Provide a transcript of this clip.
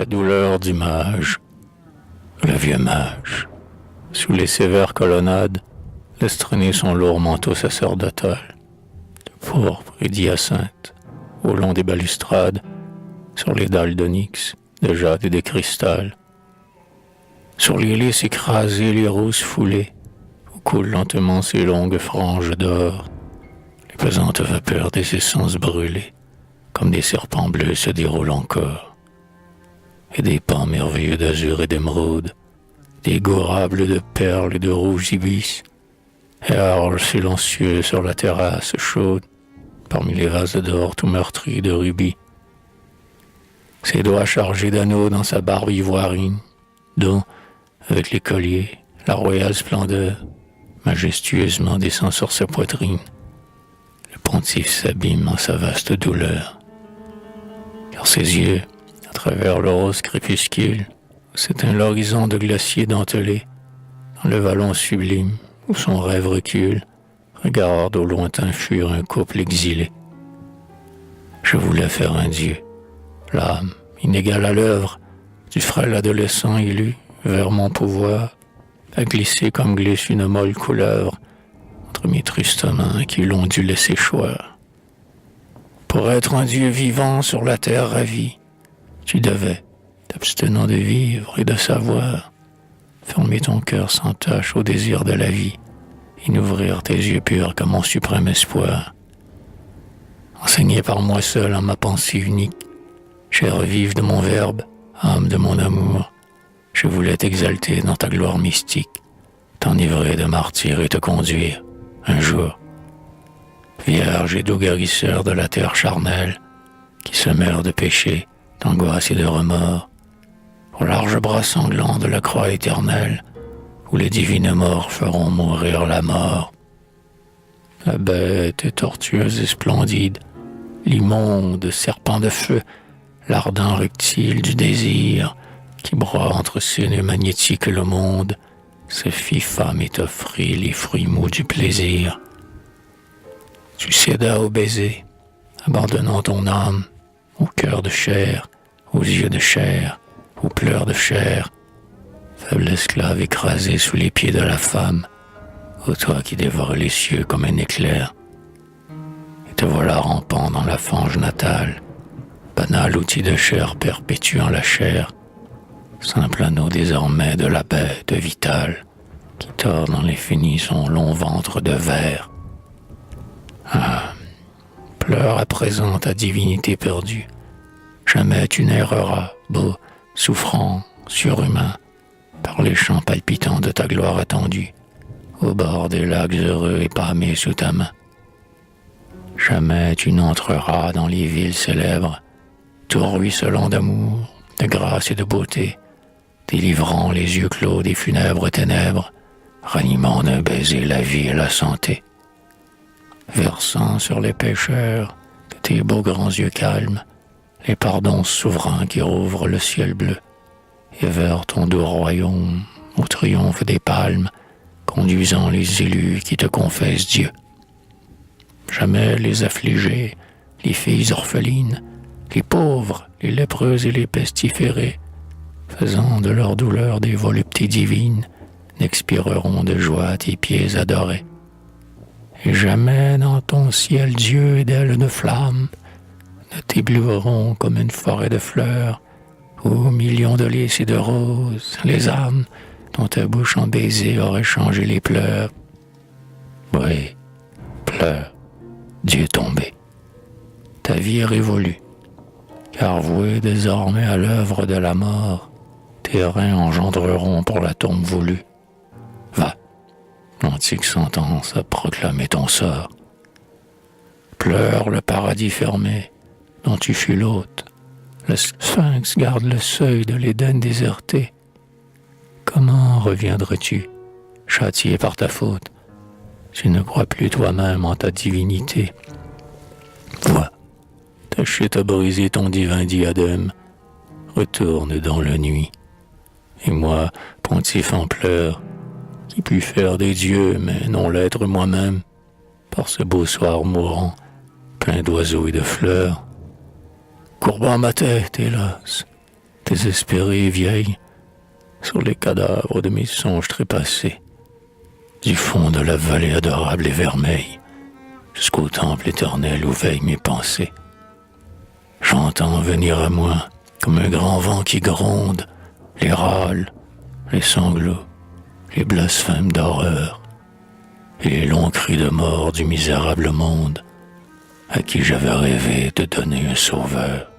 la douleur du mage, le vieux mage, sous les sévères colonnades, laisse traîner son lourd manteau sacerdotal, de pourpre et d'hyacinthe, au long des balustrades, sur les dalles d'onyx, de jade et de cristal, sur les lys écrasés, les roses foulées, où coulent lentement ces longues franges d'or, les pesantes vapeurs des essences brûlées, comme des serpents bleus se déroulent encore, et des pans merveilleux d'azur et d'émeraude, des gourables de perles et de rouge ibis, errent silencieux sur la terrasse chaude, parmi les vases d'or tout meurtris de rubis. Ses doigts chargés d'anneaux dans sa barbe ivoirine, dont, avec les colliers, la royale splendeur majestueusement descend sur sa poitrine. Le pontife s'abîme en sa vaste douleur, car ses yeux, à travers le rose crépuscule, s'éteint l'horizon de glacier dentelé, dans le vallon sublime où son rêve recule, regarde au lointain fuir un couple exilé. Je voulais faire un dieu, l'âme, inégale à l'œuvre, du frêle adolescent élu, vers mon pouvoir, à glisser comme glisse une molle couleuvre, entre mes tristes mains qui l'ont dû laisser choir. Pour être un dieu vivant sur la terre ravie, tu devais, t'abstenant de vivre et de savoir, fermer ton cœur sans tache au désir de la vie, et n'ouvrir tes yeux purs comme mon suprême espoir. Enseigné par moi seul en ma pensée unique, chair vive de mon verbe, âme de mon amour, je voulais t'exalter dans ta gloire mystique, t'enivrer de martyrs et te conduire, un jour, vierge et doux guérisseur de la terre charnelle, qui se meurt de péché, d'angoisse et de remords, au large bras sanglant de la croix éternelle, où les divines morts feront mourir la mort. La bête est tortueuse et splendide, l'immonde serpent de feu, l'ardent reptile du désir, qui broie entre ses nœuds magnétiques le monde, se fit femme et t'offrit les fruits mous du plaisir. Tu cédas au baiser, abandonnant ton âme, au cœur de chair, aux yeux de chair, aux pleurs de chair, faible esclave écrasé sous les pieds de la femme, ô toi qui dévores les cieux comme un éclair. Et te voilà rampant dans la fange natale, banal outil de chair perpétuant la chair, simple anneau désormais de la bête vitale, qui tord dans l'infini son long ventre de verre. Ah, pleure à présent ta divinité perdue, jamais tu n'erreras, beau, souffrant, surhumain, par les champs palpitants de ta gloire attendue, au bord des lacs heureux et pâmés sous ta main. Jamais tu n'entreras dans les villes célèbres, tout ruisselant d'amour, de grâce et de beauté, délivrant les yeux clos des funèbres ténèbres, ranimant d'un baiser la vie et la santé. Versant sur les pécheurs de tes beaux grands yeux calmes, les pardons souverains qui rouvrent le ciel bleu, et vers ton doux royaume, au triomphe des palmes, conduisant les élus qui te confessent Dieu. Jamais les affligés, les filles orphelines, les pauvres, les lépreux et les pestiférés, faisant de leur douleur des voluptés divines, n'expireront de joie à tes pieds adorés. Et jamais dans ton ciel Dieu et d'ailes de flammes ne t'éblouiront comme une forêt de fleurs, où millions de lys et de roses, les âmes dont ta bouche en baiser aurait changé les pleurs. Oui, pleure, Dieu tombé. Ta vie est révolue, car vouée désormais à l'œuvre de la mort, tes reins engendreront pour la tombe voulue. Va, l'antique sentence a proclamé ton sort. Pleure le paradis fermé, dont tu fus l'hôte. Le sphinx garde le seuil de l'Éden déserté. Comment reviendrais-tu, châtié par ta faute? Tu ne crois plus toi-même en ta divinité. Vois, ta chute a brisé ton divin diadème. Retourne dans la nuit. Et moi, pontife en pleurs, qui puis faire des dieux, mais non l'être moi-même, par ce beau soir mourant, plein d'oiseaux et de fleurs, courbant ma tête, hélas, désespérée vieille, sur les cadavres de mes songes trépassés, du fond de la vallée adorable et vermeille, jusqu'au temple éternel où veillent mes pensées. J'entends venir à moi, comme un grand vent qui gronde, les râles, les sanglots, les blasphèmes d'horreur, et les longs cris de mort du misérable monde, à qui j'avais rêvé de donner un sauveur.